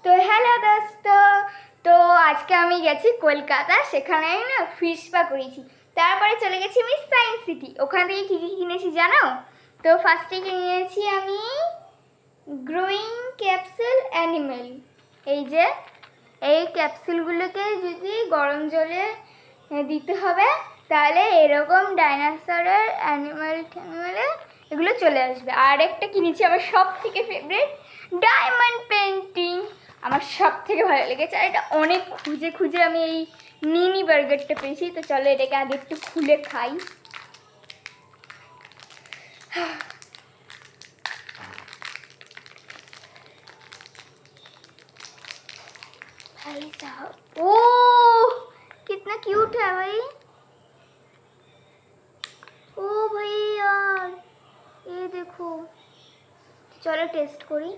তো হ্যালো দোস্ত, তো আজকে আমি গেছি কলকাতা, সেখানে আমি না ফিশ স্পা করেছি। তারপরে চলে গেছি আমি সায়েন্স সিটি। ওখান থেকে কী কী কিনেছি জানো? তো ফার্স্টে কিনেছি আমি গ্রোয়িং ক্যাপসুল অ্যানিমেল। এই ক্যাপসুলগুলোকে যদি গরম জলে দিতে হবে, তাহলে এরকম ডাইনোসরের অ্যানিমেলে এগুলো চলে আসবে। আর একটা কিনেছি আমার সব থেকে ফেভারিট, ডায়মন্ড পেন্টিং। আমার সব থেকে ভালো লেগেছে, আর এটা অনেক খুঁজে খুঁজে আমি এই মিনি বার্গারটা পেয়েছি। তো চলো এটাকে আগে একটু খুলে খাই। भाई साहब, ओ कितना क्यूट है भाई। ओ भाई यार, ये देखो। चलो टेस्ट करी।